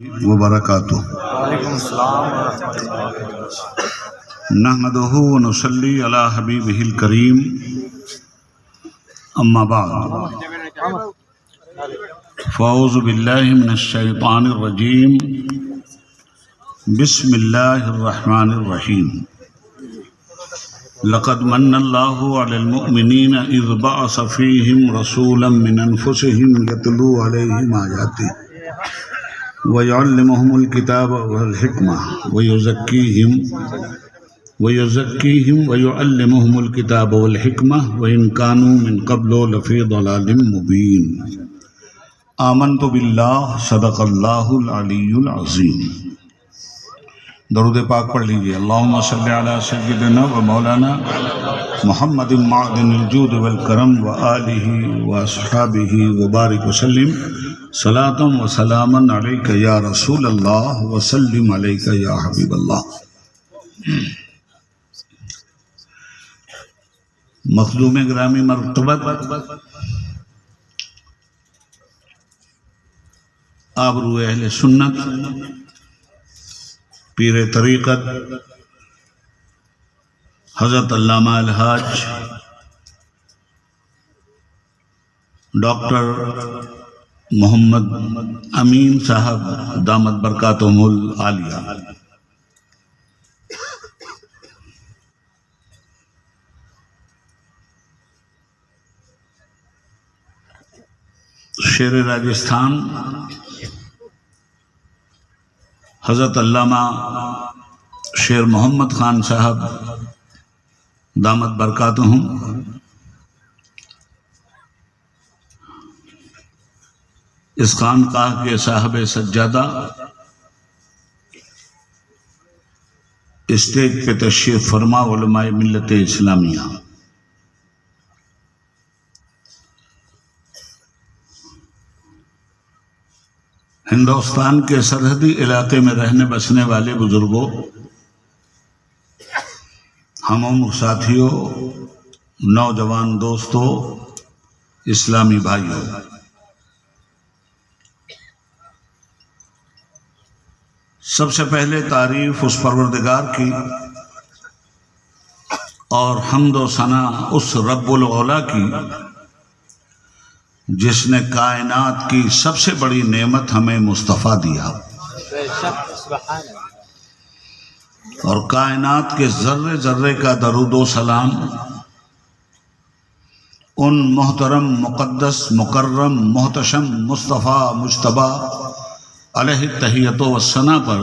وبرکاتہ وعلیکم السلام ورحمۃ اللہ وبرکاتہ۔ نحمدہ ونصلی علی حبیبہ الکریم اما بعد فاعوذ باللہ من الشیطان الرجیم بسم اللہ الرحمن الرحیم لقد من اللہ علی المؤمنین اذ بعث فیہم رسولا من انفسہم یتلو علیہم آیاتہ وَيُعَلِّمُهُمُ الْكِتَابَ وَالْحِكْمَةَ وَيُزَكِّيهِمْ وَيُعَلِّمُهُمُ الْكِتَابَ وَالْحِكْمَةَ وَإِنْ كَانُوا مِنْ قَبْلُ لَفِي ضَلَالٍ مُبِينٍ آمنت باللہ صدق اللہ العلی العظیم۔ درود پاک پڑھ لیجئے۔ اللہم صلی علی سیدنا و مولانا محمد معدن الجود والکرم وآلہ واصحابہ وبارک وسلم صلاۃ و سلاما علیک یا رسول اللہ وسلم علیک یا حبیب اللہ۔ مخدوم گرامی مرتبت، آبرو اہل سنت، پیر طریقت حضرت علامہ الحاج ڈاکٹر محمد امین صاحب دامت برکاتہم العالیہ، شیر راجستھان حضرت علامہ شیر محمد خان صاحب دامت برکاتہم، اس خانقاہ کے صاحب سجادہ، اسٹیج پہ تشریف فرما علماء ملت اسلامیہ، ہندوستان کے سرحدی علاقے میں رہنے بسنے والے بزرگوں، ہم عمر ساتھیوں، نوجوان دوستوں، اسلامی بھائیوں، سب سے پہلے تعریف اس پروردگار کی اور حمد و ثنا اس رب العلا کی جس نے کائنات کی سب سے بڑی نعمت ہمیں مصطفیٰ دیا، اور کائنات کے ذرے ذرے کا درود و سلام ان محترم مقدس مکرم محتشم مصطفیٰ مجتبیٰ علیہ التحیۃ والثناء پر،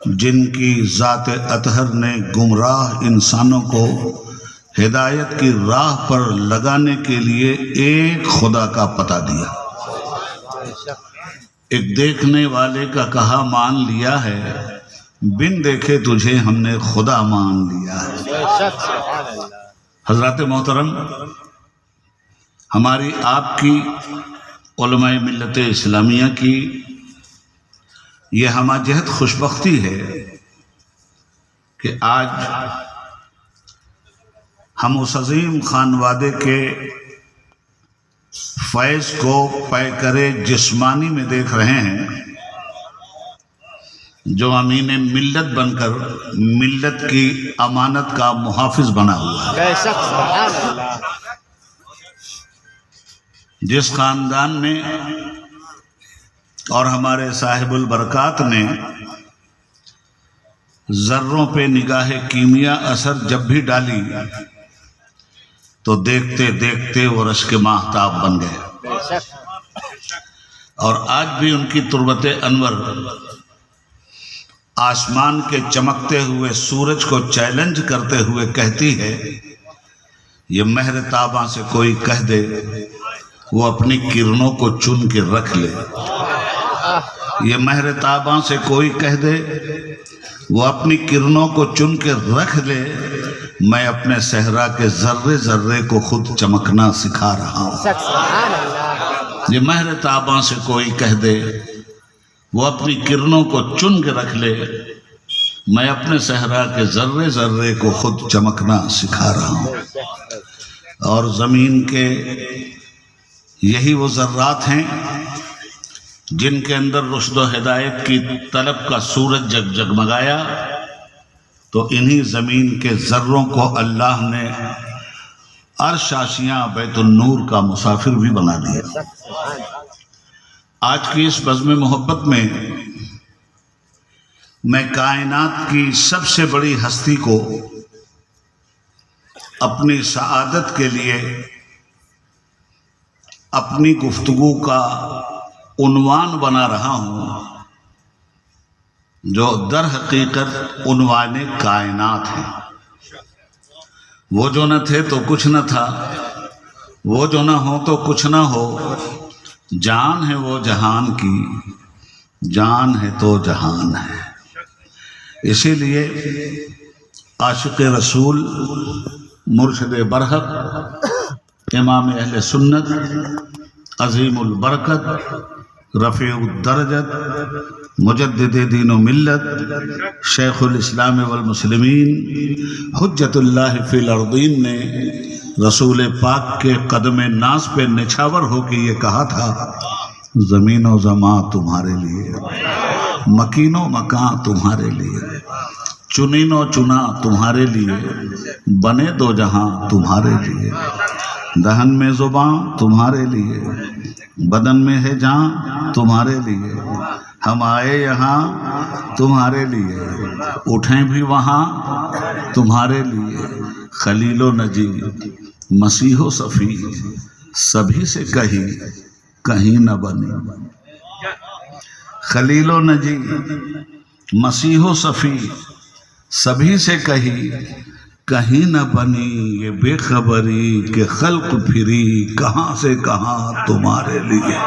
جن کی ذات اطہر نے گمراہ انسانوں کو ہدایت کی راہ پر لگانے کے لیے ایک خدا کا پتہ دیا، ایک دیکھنے والے کا کہا مان لیا ہے، بن دیکھے تجھے ہم نے خدا مان لیا ہے۔ حضرات محترم، ہماری آپ کی علماء ملت اسلامیہ کی یہ ہمہ جہت خوشبختی ہے کہ آج ہم اس عظیم خانوادے کے فیض کو پیکرے جسمانی میں دیکھ رہے ہیں، جو امین ملت بن کر ملت کی امانت کا محافظ بنا ہوا ہے۔ جس خاندان نے اور ہمارے صاحب البرکات نے ذروں پہ نگاہ کیمیا اثر جب بھی ڈالی تو دیکھتے دیکھتے وہ رشک ماہتاب بن گئے، اور آج بھی ان کی تربت انور آسمان کے چمکتے ہوئے سورج کو چیلنج کرتے ہوئے کہتی ہے، یہ مہر تاباں سے کوئی کہہ دے وہ اپنی کرنوں کو چن کے رکھ لے، یہ مہر تاباں سے کوئی کہہ دے وہ اپنی کرنوں کو چن کے رکھ لے، میں اپنے صحرا کے ذرے ذرے کو خود چمکنا سکھا رہا ہوں۔ یہ مہر تاباں سے کوئی کہہ دے وہ اپنی کرنوں کو چن کے رکھ لے، میں اپنے صحرا کے ذرے ذرے کو خود چمکنا سکھا رہا ہوں۔ اور زمین کے یہی وہ ذرات ہیں جن کے اندر رشد و ہدایت کی طلب کا سورج جگمگایا، تو انہی زمین کے ذروں کو اللہ نے عرش آشیاں بیت النور کا مسافر بھی بنا دیا۔ آج کی اس بزم محبت میں کائنات کی سب سے بڑی ہستی کو اپنی سعادت کے لیے اپنی گفتگو کا عنوان بنا رہا ہوں، جو در حقیقت عنوان کائنات ہے۔ وہ جو نہ تھے تو کچھ نہ تھا، وہ جو نہ ہو تو کچھ نہ ہو، جان ہے وہ جہان کی، جان ہے تو جہان ہے۔ اسی لیے عاشق رسول، مرشد برحق، امام اہل سنت، عظیم البرکت، رفیع الدرجت، مجدد دین و ملت، شیخ الاسلام والمسلمین، حجت اللہ فی الارضین نے رسول پاک کے قدم ناز پہ نچھاور ہو کے یہ کہا تھا، زمین و زماں تمہارے لیے، مکین و مکان تمہارے لیے، چنین و چنا تمہارے لیے، بنے دو جہاں تمہارے لیے، دہن میں زباں تمہارے لیے، بدن میں ہے جان تمہارے لیے، ہم آئے یہاں تمہارے لیے، اٹھیں بھی وہاں تمہارے لیے، خلیل و نجی، مسیح و صفی، سبھی سے کہیں نہ بنی۔ خلیل و نجی، مسیح و صفی، سبھی سے کہیں نہ بنی، یہ بے خبری کہ خلق پھری کہاں سے کہاں تمہارے لیے۔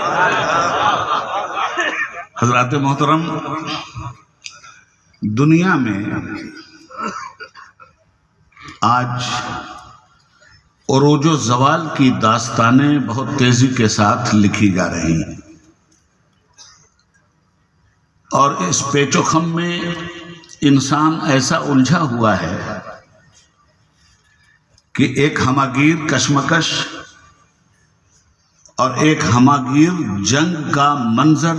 حضرات محترم، دنیا میں آج عروج و زوال کی داستانیں بہت تیزی کے ساتھ لکھی جا رہی ہیں، اور اس پیچ و خم میں انسان ایسا الجھا ہوا ہے کہ ایک ہماگیر کشمکش اور ایک ہماگیر جنگ کا منظر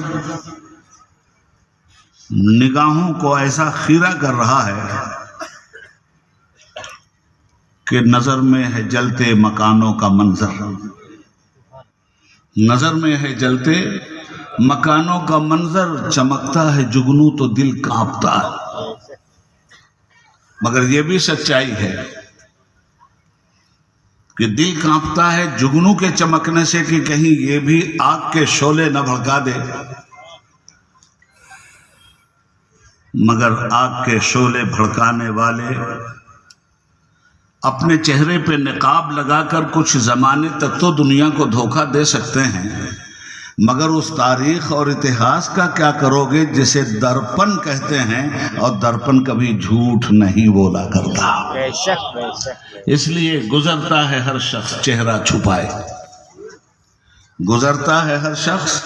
نگاہوں کو ایسا خیرہ کر رہا ہے کہ نظر میں ہے جلتے مکانوں کا منظر، نظر میں ہے جلتے مکانوں کا منظر، چمکتا ہے جگنو تو دل کانپتا ہے۔ مگر یہ بھی سچائی ہے کہ دل کانپتا ہے جگنو کے چمکنے سے کہ کہیں یہ بھی آگ کے شعلے نہ بھڑکا دے، مگر آگ کے شعلے بھڑکانے والے اپنے چہرے پہ نقاب لگا کر کچھ زمانے تک تو دنیا کو دھوکہ دے سکتے ہیں، مگر اس تاریخ اور اتہاس کا کیا کرو گے جسے درپن کہتے ہیں، اور درپن کبھی جھوٹ نہیں بولا کرتا۔ بے شک بے شک۔ اس لیے گزرتا ہے ہر شخص چہرہ چھپائے، گزرتا ہے ہر شخص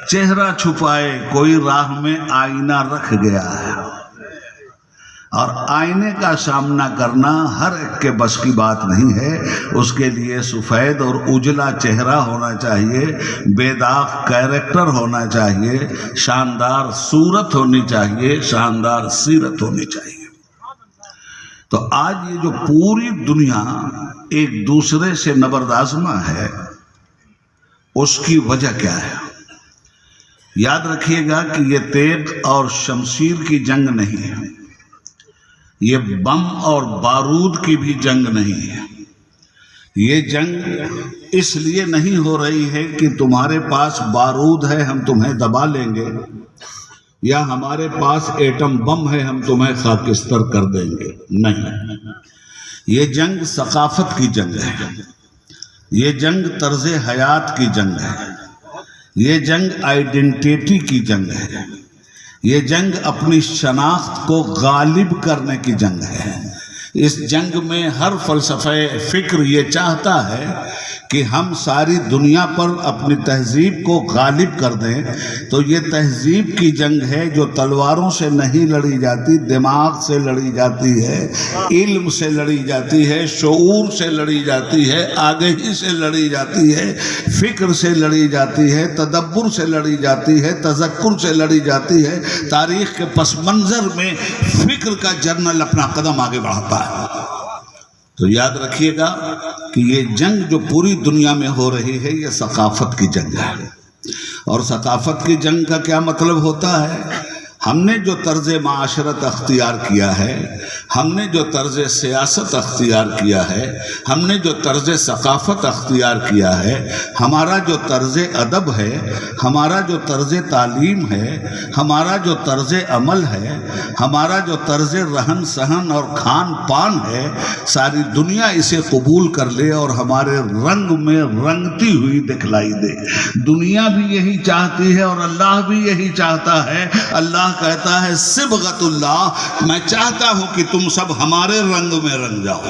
چہرہ چھپائے، کوئی راہ میں آئینہ رکھ گیا ہے، اور آئینے کا سامنا کرنا ہر ایک کے بس کی بات نہیں ہے۔ اس کے لیے سفید اور اجلا چہرہ ہونا چاہیے، بے داغ کیریکٹر ہونا چاہیے، شاندار صورت ہونی چاہیے، شاندار سیرت ہونی چاہیے۔ تو آج یہ جو پوری دنیا ایک دوسرے سے نبردآزما ہے، اس کی وجہ کیا ہے؟ یاد رکھیے گا کہ یہ تیغ اور شمشیر کی جنگ نہیں ہے، یہ بم اور بارود کی بھی جنگ نہیں ہے۔ یہ جنگ اس لیے نہیں ہو رہی ہے کہ تمہارے پاس بارود ہے ہم تمہیں دبا لیں گے، یا ہمارے پاس ایٹم بم ہے ہم تمہیں خاکستر کر دیں گے، نہیں۔ یہ جنگ ثقافت کی جنگ ہے، یہ جنگ طرز حیات کی جنگ ہے، یہ جنگ آئیڈینٹیٹی کی جنگ ہے، یہ جنگ اپنی شناخت کو غالب کرنے کی جنگ ہے۔ اس جنگ میں ہر فلسفہ فکر یہ چاہتا ہے کہ ہم ساری دنیا پر اپنی تہذیب کو غالب کر دیں، تو یہ تہذیب کی جنگ ہے جو تلواروں سے نہیں لڑی جاتی، دماغ سے لڑی جاتی ہے، علم سے لڑی جاتی ہے، شعور سے لڑی جاتی ہے، آگہی سے لڑی جاتی ہے، فکر سے لڑی جاتی ہے، تدبر سے لڑی جاتی ہے، تذکر سے لڑی جاتی ہے۔ تاریخ کے پس منظر میں فکر کا جرنل اپنا قدم آگے بڑھاتا ہے۔ تو یاد رکھیے گا کہ یہ جنگ جو پوری دنیا میں ہو رہی ہے یہ ثقافت کی جنگ ہے، اور ثقافت کی جنگ کا کیا مطلب ہوتا ہے؟ ہم نے جو طرز معاشرت اختیار کیا ہے، ہم نے جو طرز سیاست اختیار کیا ہے، ہم نے جو طرز ثقافت اختیار کیا ہے، ہمارا جو طرز ادب ہے، ہمارا جو طرز تعلیم ہے، ہمارا جو طرز عمل ہے، ہمارا جو طرز رہن سہن اور کھان پان ہے، ساری دنیا اسے قبول کر لے اور ہمارے رنگ میں رنگتی ہوئی دکھلائی دے۔ دنیا بھی یہی چاہتی ہے اور اللہ بھی یہی چاہتا ہے۔ اللہ کہتا ہے صبغت اللہ، میں چاہتا ہوں کہ تم سب ہمارے رنگ میں رنگ جاؤ۔